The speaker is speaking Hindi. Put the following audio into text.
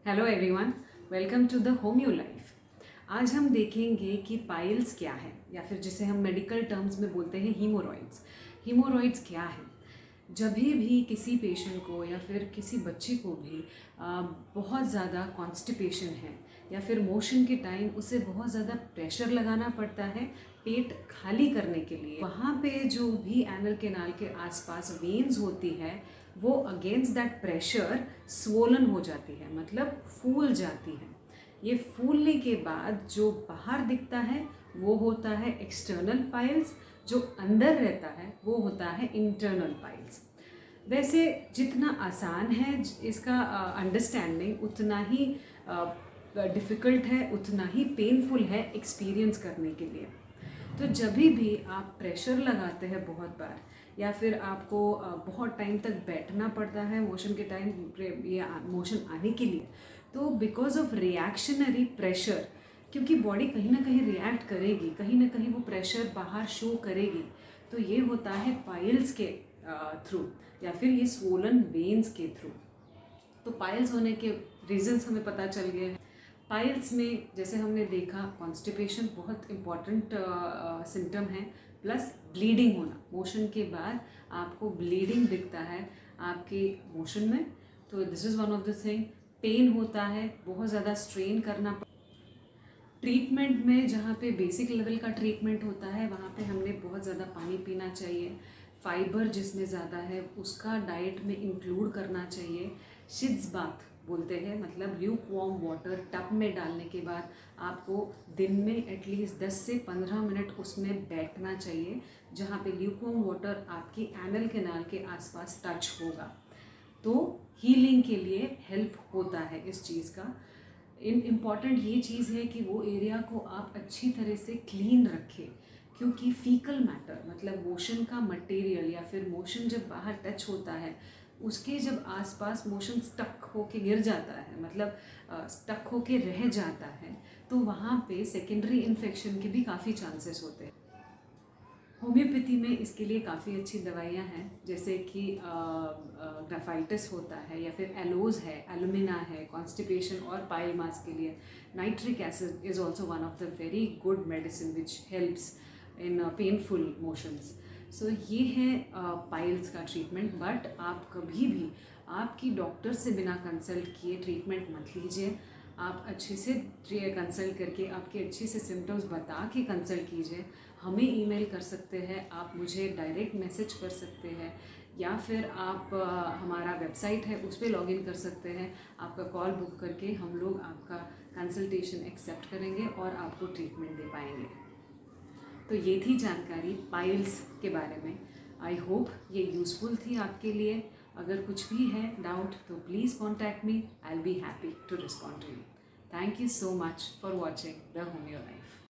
Hello everyone, welcome to the Homeo Life. आज हम देखेंगे कि पाइल्स क्या है, या फिर जिसे हम मेडिकल टर्म्स में बोलते हैं हीमोरॉइड्स। हीमोरॉइड्स क्या है? जब भी किसी पेशेंट को या फिर किसी बच्चे को भी बहुत ज़्यादा कॉन्स्टिपेशन है या फिर मोशन के टाइम उसे बहुत ज़्यादा प्रेशर लगाना पड़ता है पेट खाली करने के लिए, वहाँ पे जो भी एनल कैनाल के आसपास वेन्स होती है वो अगेंस्ट दैट प्रेशर स्वोलन हो जाती है, मतलब फूल जाती है। ये फूलने के बाद जो बाहर दिखता है वो होता है एक्सटर्नल पाइल्स, जो अंदर रहता है वो होता है इंटरनल पाइल्स। वैसे जितना आसान है इसका अंडरस्टैंडिंग, उतना ही डिफ़िकल्ट है, उतना ही पेनफुल है एक्सपीरियंस करने के लिए। तो जब भी आप प्रेशर लगाते हैं बहुत बार, या फिर आपको बहुत टाइम तक बैठना पड़ता है मोशन के टाइम, ये मोशन आने के लिए, तो बिकॉज ऑफ रिएक्शनरी प्रेशर, क्योंकि बॉडी कहीं ना कहीं रिएक्ट करेगी, कहीं ना कहीं वो प्रेशर बाहर शो करेगी, तो ये होता है पाइल्स के थ्रू या फिर ये स्वोलन वेन्स के थ्रू। तो पाइल्स होने के रीजंस हमें पता चल गए हैं। पाइल्स में जैसे हमने देखा, कॉन्स्टिपेशन बहुत इम्पॉर्टेंट सिम्टम है, प्लस ब्लीडिंग होना। मोशन के बाद आपको ब्लीडिंग दिखता है आपके मोशन में, तो this is one of the thing. Pain होता है, बहुत ज़्यादा स्ट्रेन करना। ट्रीटमेंट में जहाँ पे बेसिक लेवल का ट्रीटमेंट होता है वहाँ पे हमने बहुत ज़्यादा पानी पीना चाहिए, फाइबर जिसमें ज़्यादा है उसका डाइट में इंक्लूड करना चाहिए। शिड्स बाथ बोलते हैं, मतलब ल्यूक वार्म वाटर टब में डालने के बाद आपको दिन में एटलीस्ट 10 से 15 मिनट उसमें बैठना चाहिए, जहाँ पे ल्यूक वार्म वाटर आपकी एनल कैनाल के आसपास टच होगा। तो हीलिंग के लिए हेल्प होता है इस चीज़ का। इम्पॉर्टेंट ये चीज़ है कि वो एरिया को आप अच्छी तरह से क्लीन रखें, क्योंकि फीकल मैटर, मतलब मोशन का मटेरियल या फिर मोशन जब बाहर टच होता है, उसके जब आसपास मोशन स्टक होके गिर जाता है, मतलब स्टक होके रह जाता है, तो वहाँ पे सेकेंडरी इन्फेक्शन के भी काफ़ी चांसेस होते हैं। होम्योपैथी में इसके लिए काफ़ी अच्छी दवाइयाँ हैं, जैसे कि ग्राफाइटिस होता है, या फिर एलोज है, एलुमिना है, कॉन्स्टिपेशन और पाइल मास के लिए nitric acid is also one of the very good medicine which helps in painful motions. So ये है पाइल्स का ट्रीटमेंट। बट आप कभी भी आपकी डॉक्टर से बिना कंसल्ट किए ट्रीटमेंट मत लीजिए। आप अच्छे से कंसल्ट करके, आपके अच्छे से सिम्टम्स बता के कंसल्ट कीजिए। हमें ईमेल कर सकते हैं, आप मुझे डायरेक्ट मैसेज कर सकते हैं, या फिर आप हमारा वेबसाइट है उस पर लॉगिन कर सकते हैं। आपका कॉल बुक करके हम लोग आपका कंसल्टेशन एक्सेप्ट करेंगे और आपको ट्रीटमेंट दे पाएंगे। तो ये थी जानकारी पाइल्स के बारे में। आई होप ये यूज़फुल थी आपके लिए। अगर कुछ भी है डाउट तो please contact me, I will be happy to respond to you. Thank you so much for watching the Homeo life.